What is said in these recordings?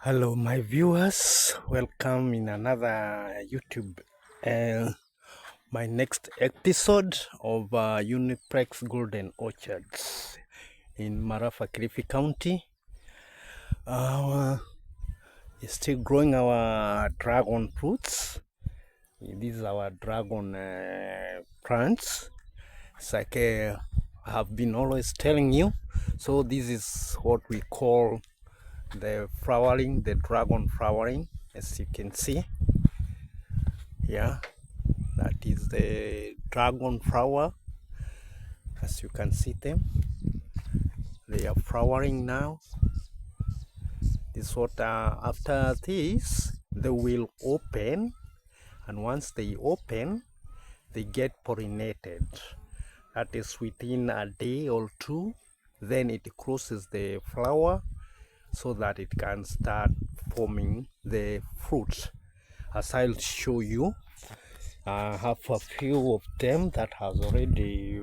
Hello, my viewers. Welcome in another YouTube. My next episode of Euniplex Golden Orchards in Marafa, Kilifi County. Uh, still growing our dragon fruits. These are our dragon plants. It's like I have been always telling you. So this is what we call the flowering, the dragon flowering, as you can see. Yeah, that is the dragon flower. As you can see them, they are flowering now. This what after this they will open, and once they open, they get pollinated. That is within a day or two. Then it crosses the flower so that it can start forming the fruit. As I'll show you, I have a few of them that has already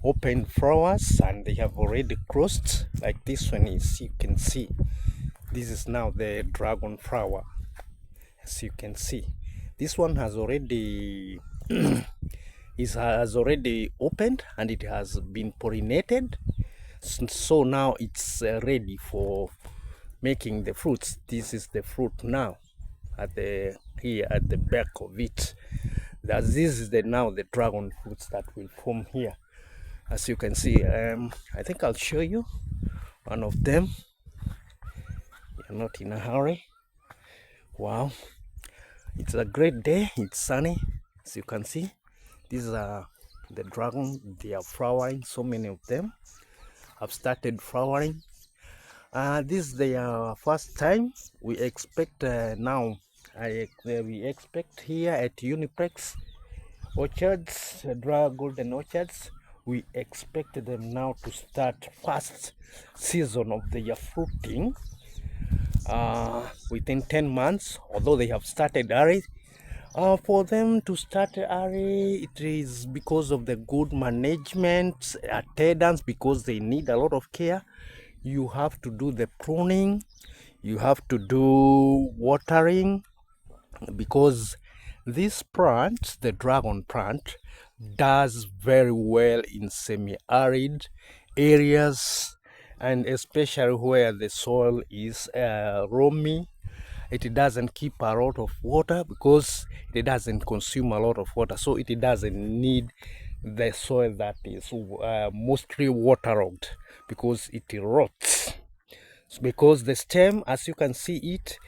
open flowers, and they have already crossed. Like this one is, you can see, this is now the dragon flower. As you can see, this one has already has already opened and it has been pollinated. So now it's ready for making the fruits. This is the fruit now at the here at the back of it. This is now the dragon fruits that will form here. As you can see, I think I'll show you one of them. You're not in a hurry. Wow, it's a great day. It's sunny. As you can see, these are the dragon. They are flowering. So many of them have started flowering. This is their first time. We expect now. We expect here at Euniplex Orchards, Golden Orchards, we expect them now to start first season of their fruiting within 10 months, although they have started early. For them to start early, it is because of the good management, attendance, because they need a lot of care. You have to do the pruning, you have to do watering, because this plant, the dragon plant, does very well in semi-arid areas, and especially where the soil is loamy. It doesn't keep a lot of water because it doesn't consume a lot of water, so it doesn't need the soil that is mostly waterlogged, because it rots. Because the stem, as you can see it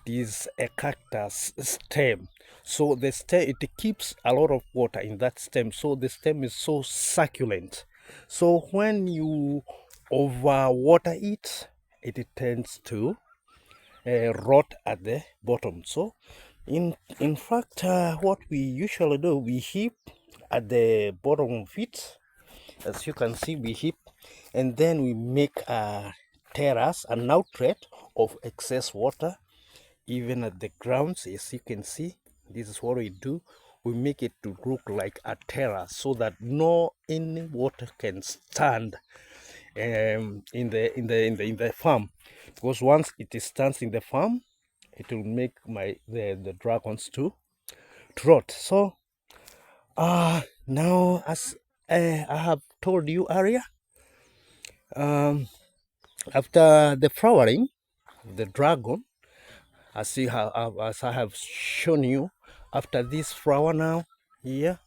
is a cactus stem. So the stem, it keeps a lot of water in that stem, so the stem is so succulent. So when you overwater it, it tends to rot at the bottom. So in fact, what we usually do, we heap at the bottom of it. As you can see, we heap, and then we make a terrace, an outlet of excess water, even at the grounds. As you can see, this is what we do. We make it to look like a terrace so that no any water can stand in the farm, because once it stands in the farm, it will make the dragons to rot. So now, as I have told you earlier, after the flowering of the dragon, as I have shown you, after this flower now here,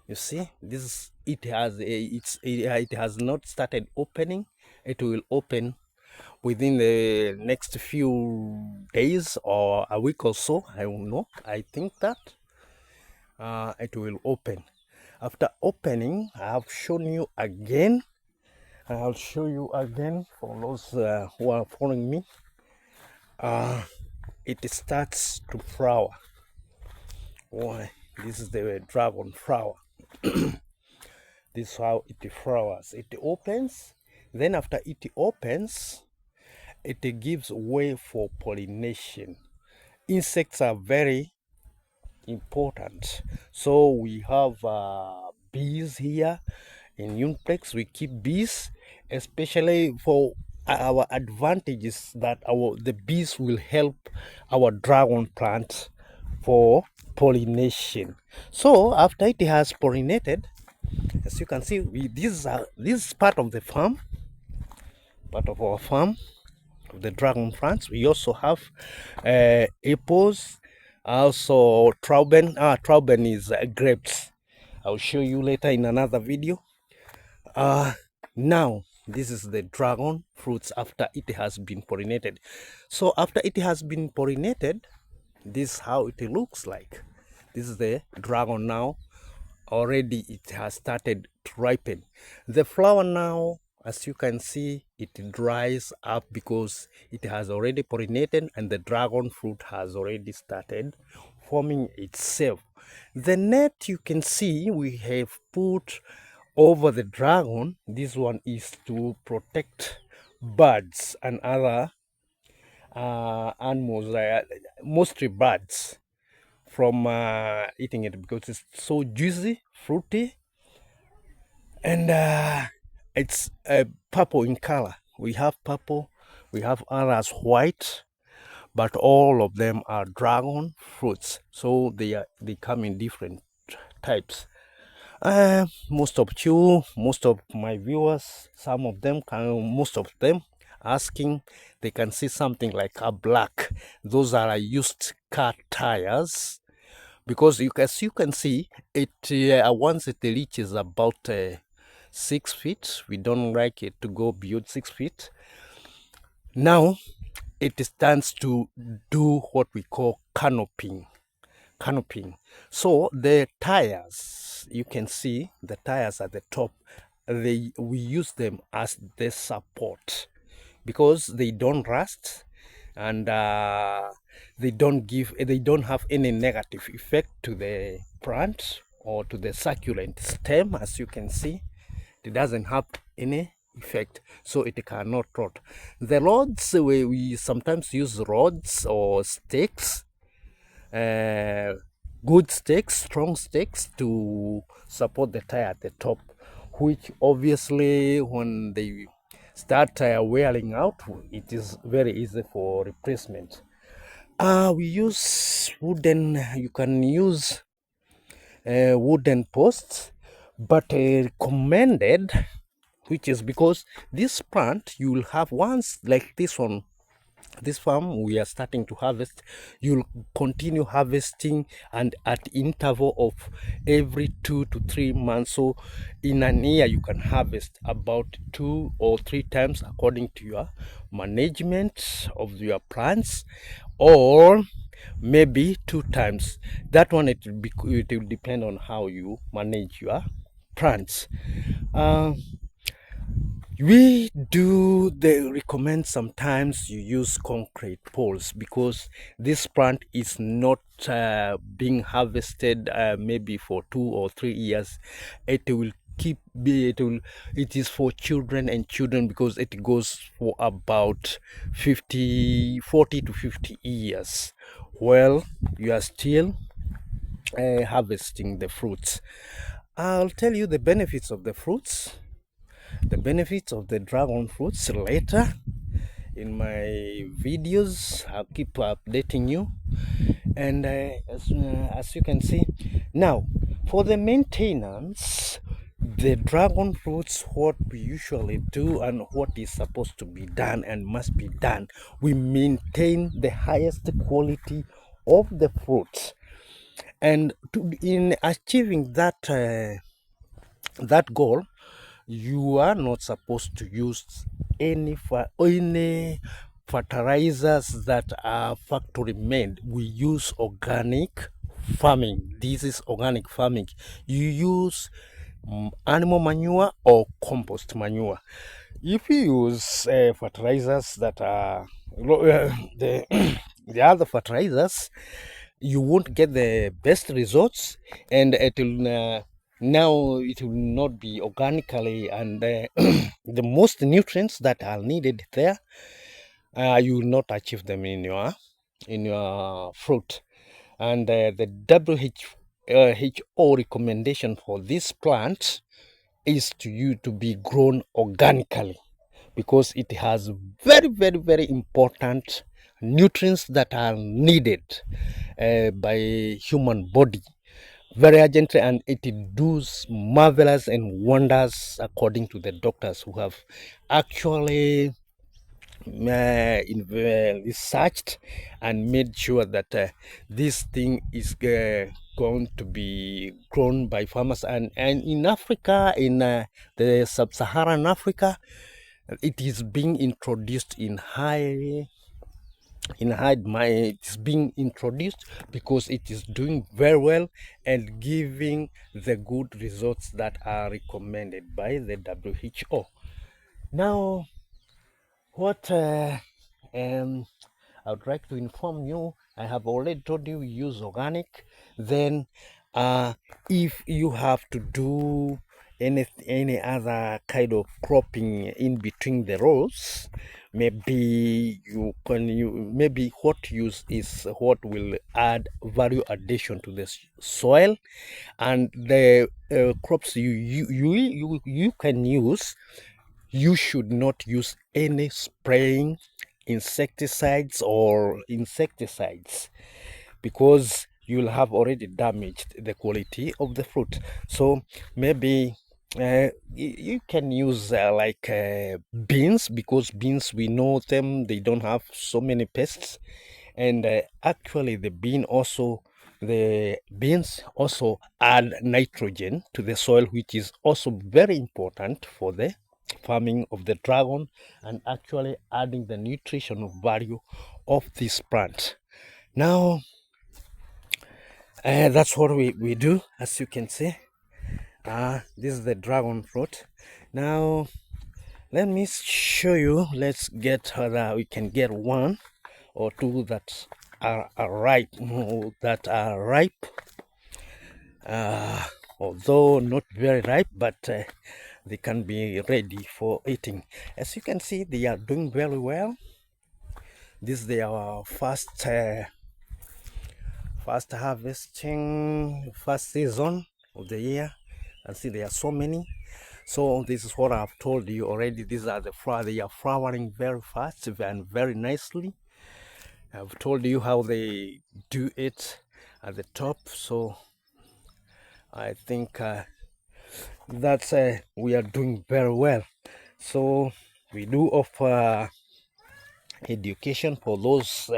you see this, it has not started opening. It will open within the next few days or a week or so. I don't know. I think that it will open. After opening, I have shown you again. I'll show you again for those who are following me. It starts to flower. Why? This is the dragon flower. This is how it flowers. It opens. Then after it opens, it gives way for pollination. Insects are very important. So we have bees here in Euniplex. We keep bees, especially for our advantage is that the bees will help our dragon plant for pollination. So after it has pollinated, as you can see, this is part of the farm, part of our farm of the dragon plants. We also have apples, also trauben. Trauben is grapes. I'll show you later in another video. Now this is the dragon fruits after it has been pollinated. So after it has been pollinated, this is how it looks like. This is the dragon now. Already it has started to ripen. The flower now, as you can see, it dries up because it has already pollinated and the dragon fruit has already started forming itself. The net you can see we have put over the dragon, this one is to protect birds and other animals, mostly birds, from eating it because it's so juicy, fruity, and it's purple in color. We have purple, we have others white, but all of them are dragon fruits, so they come in different types. Most of my viewers, most of them asking, they can see something like a black. Those are used car tires, because as you can see, it once it reaches about 6 feet, we don't like it to go beyond 6 feet. Now it stands to do what we call canopying. So the tires, you can see the tires at the top, we use them as the support because they don't rust, and they don't have any negative effect to the plant or to the succulent stem. As you can see, it doesn't have any effect, so it cannot rot. The rods, we sometimes use rods or stakes, good stakes, strong stakes, to support the tire at the top, which obviously when they start wearing out, it is very easy for replacement. We use wooden, you can use wooden posts, but recommended, which is because this plant you will have once like this one. This farm we are starting to harvest, you'll continue harvesting, and at interval of every 2 to 3 months. So in an year you can harvest about 2 or 3 times according to your management of your plants, or maybe 2 times. That one, it will depend on how you manage your plants. We recommend sometimes you use concrete poles, because this plant is not being harvested maybe for 2 or 3 years. It is for children and children, because it goes for about 40 to 50 years. Well, you are still harvesting the fruits. I'll tell you the benefits of the fruits, the benefits of the dragon fruits later in my videos. I'll keep updating you. And as you can see now, for the maintenance, the dragon fruits, what we usually do and what is supposed to be done and must be done, we maintain the highest quality of the fruits. And in achieving that goal, you are not supposed to use any fertilizers that are factory made. We use organic farming. This is organic farming. You use animal manure or compost manure. If you use fertilizers that are the other fertilizers, you won't get the best results, and it will now it will not be organically, and the most nutrients that are needed there, you will not achieve them in your fruit. And the WHO recommendation for this plant is to be grown organically, because it has very important nutrients that are needed by human body very urgently, and it does marvelous and wonders according to the doctors who have actually researched and made sure that this thing is going to be grown by farmers, and in Africa, in the sub-Saharan Africa, it is being introduced it's being introduced because it is doing very well and giving the good results that are recommended by the WHO. Now, what I would like to inform you, I have already told you use organic. Then if you have to do any other kind of cropping in between the rows, maybe maybe what use is what will add value addition to the soil, and the crops you can use. You should not use any spraying insecticides because you'll have already damaged the quality of the fruit. So maybe you can use like beans, because beans, we know them, they don't have so many pests, and actually the beans also add nitrogen to the soil, which is also very important for the farming of the dragon and actually adding the nutritional value of this plant. Now that's what we do. As you can see, this is the dragon fruit. Now let me show you. Let's get whether we can get one or two that are ripe, although not very ripe, but they can be ready for eating. As you can see, they are doing very well. This is their first harvesting, first season of the year. And see, there are so many. So this is what I've told you already. These are the flowers. They are flowering very fast and very nicely. I've told you how they do it at the top. So I think that's we are doing very well. So we do offer education for those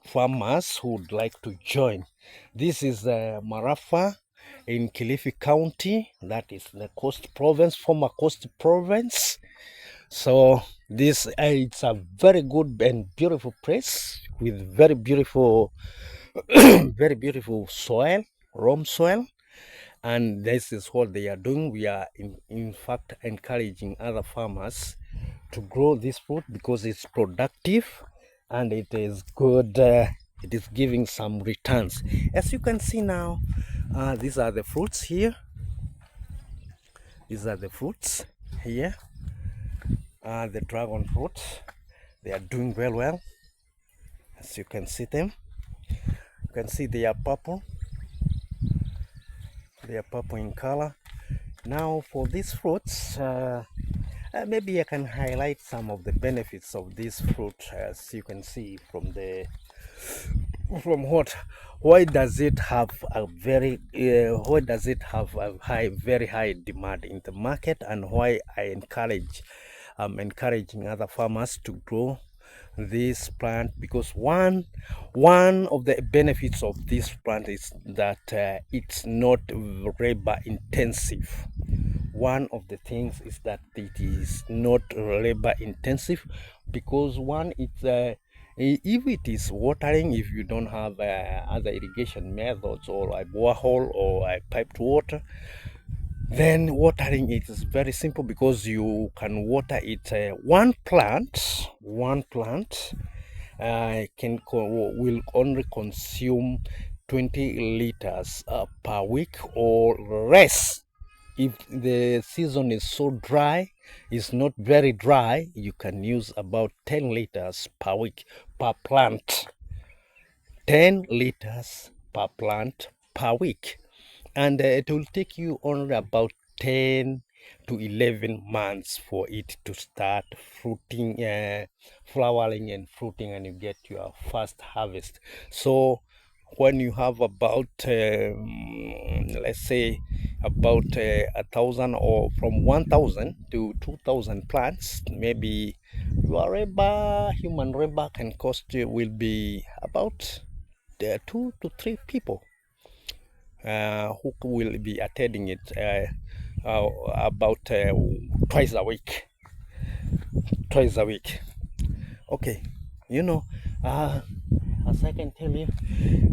farmers who would like to join. This is Marafa in Kilifi County, that is the former coast province. So this it's a very good and beautiful place with very beautiful very beautiful soil, loam soil, and this is what they are doing. We are in fact encouraging other farmers to grow this fruit because it's productive and it is good. It is giving some returns. As you can see now, these are the fruits here. These are the fruits here. The dragon fruit. They are doing very well. As you can see them. You can see they are purple. They are purple in color. Now for these fruits, maybe I can highlight some of the benefits of this fruit. As you can see why does it have a very high demand in the market, and why I'm encouraging other farmers to grow this plant? Because one of the benefits of this plant is that it's not labor intensive. One of the things is that it is not labor intensive, because if it is watering, if you don't have other irrigation methods or a borehole or a piped water, then watering it is very simple, because you can water it one plant will only consume 20 liters per week or less. If the season is so dry, it's not very dry, you can use about 10 liters per week per plant. 10 liters per plant per week, and it will take you only about 10 to 11 months for it to start fruiting, flowering and fruiting, and you get your first harvest. So when you have about let's say about 1,000 or from 1,000 to 2,000 plants, maybe your labor, human labor can cost will be about 2 to 3 people who will be attending it about twice a week. Okay, you know, as I can tell you,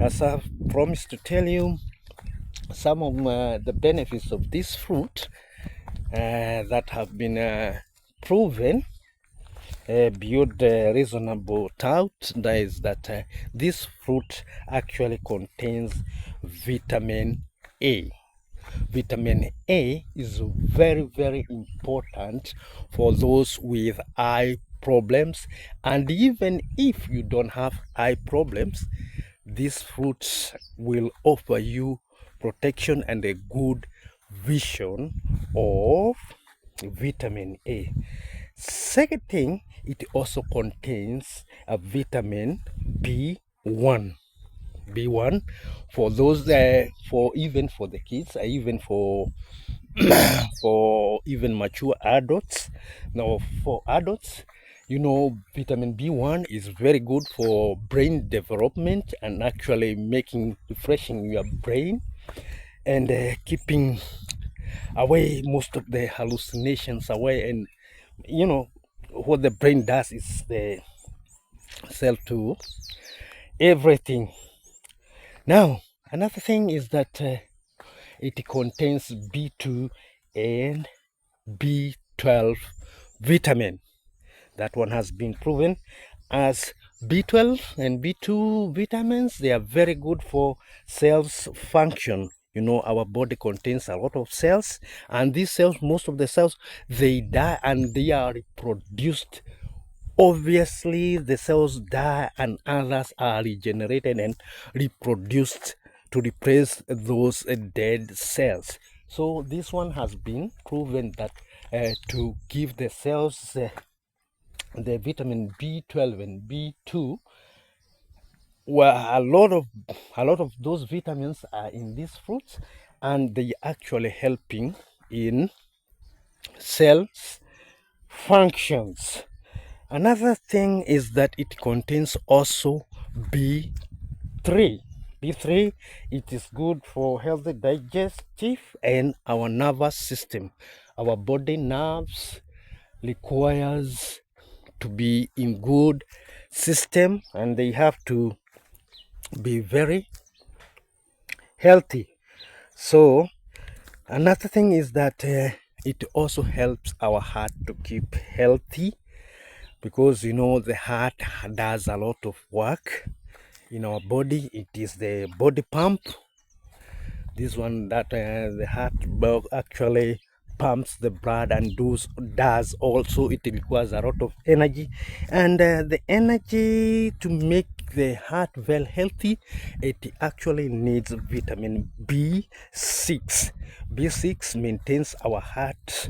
as I've promised to tell you, some of the benefits of this fruit that have been proven beyond reasonable doubt, that is that this fruit actually contains vitamin A. Vitamin A is very important for those with eye problems, and even if you don't have eye problems, this fruit will offer you protection and a good vision of vitamin A. Second thing, it also contains a vitamin B1. B1 for those for even for the kids, even for for even mature adults. Now for adults, you know, vitamin B1 is very good for brain development and actually making refreshing your brain and keeping away most of the hallucinations away. And you know what the brain does is the cell to everything. Now another thing is that it contains B2 and B12 vitamin. That one has been proven as B12 and B2 vitamins. They are very good for cells function. You know, our body contains a lot of cells, and these cells, most of the cells, they die and they are reproduced. Obviously, the cells die and others are regenerated and reproduced to replace those dead cells. So this one has been proven that to give the cells the vitamin B12 and B2, well, a lot of those vitamins are in these fruits, and they actually helping in cells functions. Another thing is that it contains also B3. B3, it is good for healthy digestive and our nervous system. Our body nerves requires to be in good system, and they have to be very healthy. So another thing is that it also helps our heart to keep healthy, because you know the heart does a lot of work in our body. It is the body pump, this one that the heart actually pumps the blood and does also, it requires a lot of energy, and the energy to make the heart well healthy, it actually needs vitamin B6. B6 maintains our heart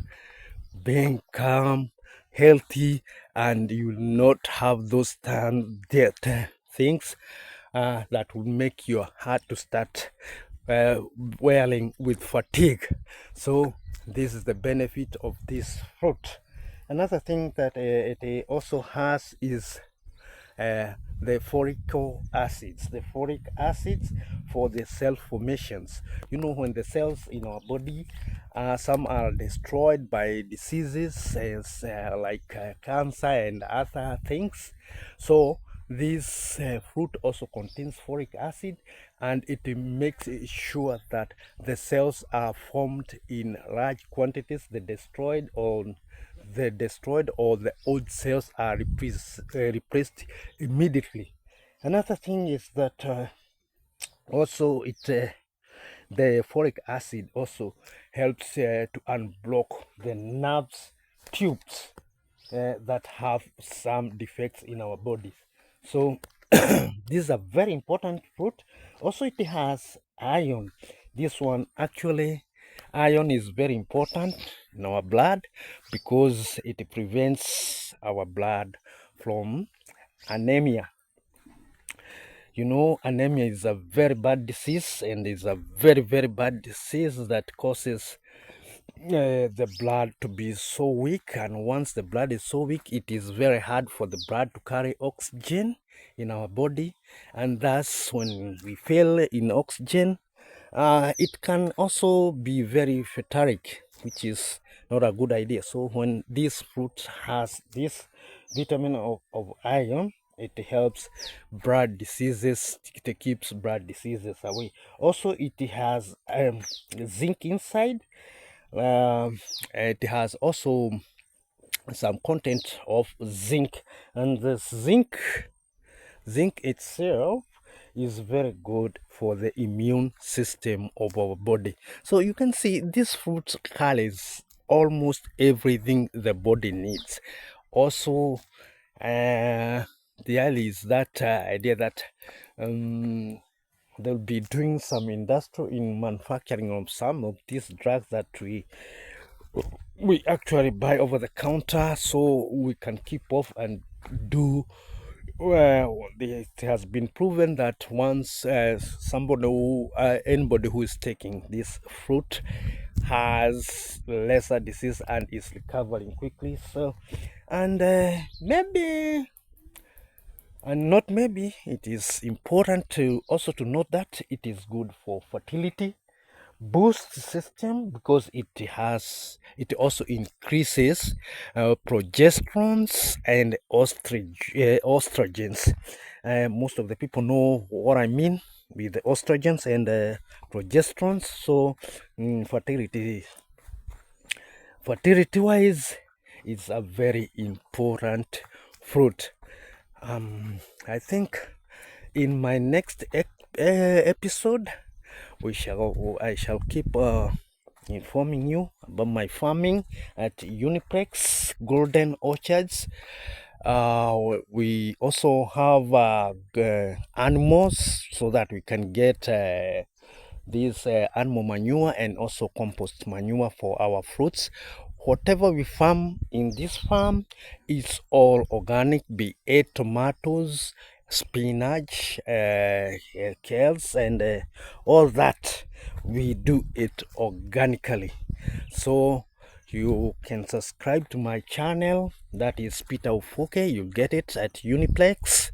being calm, healthy, and you will not have those things that will make your heart to start wearing with fatigue. So this is the benefit of this fruit. Another thing that it also has is the folic acids. The folic acids for the cell formations. You know, when the cells in our body, some are destroyed by diseases like cancer and other things. So this fruit also contains folic acid, and it makes sure that the cells are formed in large quantities. The old cells are replaced immediately. Another thing is that also the folic acid also helps to unblock the nerves tubes that have some defects in our bodies. So this is a very important fruit. Also, it has iron. This one actually Iron is very important in our blood because it prevents our blood from anemia. You know, anemia is a very bad disease, and is a very, very bad disease that causes the blood to be so weak. And once the blood is so weak, it is very hard for the blood to carry oxygen in our body. And thus, when we fail in oxygen, it can also be very fatalic, which is not a good idea. So when this fruit has this vitamin of iron, it helps blood diseases, it keeps blood diseases away. Also, it has zinc inside. It has also some content of zinc, and this zinc itself is very good for the immune system of our body. So you can see this fruit carries almost everything the body needs. Also, there is that idea that they'll be doing some industry in manufacturing of some of these drugs that we actually buy over the counter, so we can keep off and do well. It has been proven that once anybody who is taking this fruit has lesser disease and is recovering quickly. So, and maybe, and not maybe, it is important to also to note that it is good for fertility boost system because it also increases progesterones and estrogens. Most of the people know what I mean with the estrogens and progesterones. So fertility wise, it's a very important fruit. I think in my next episode I shall keep informing you about my farming at Euniplex Golden Orchards. We also have animals so that we can get this animal manure and also compost manure for our fruits. Whatever we farm in this farm is all organic, be it tomatoes, spinach, kales, and all that. We do it organically. So you can subscribe to my channel, that is Peter Ufoke. You get it at Euniplex.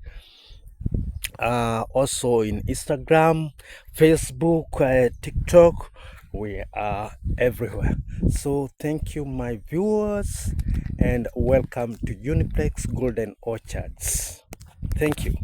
Also in Instagram, Facebook, TikTok, we are everywhere. So thank you, my viewers, and welcome to Euniplex Golden Orchards. Thank you.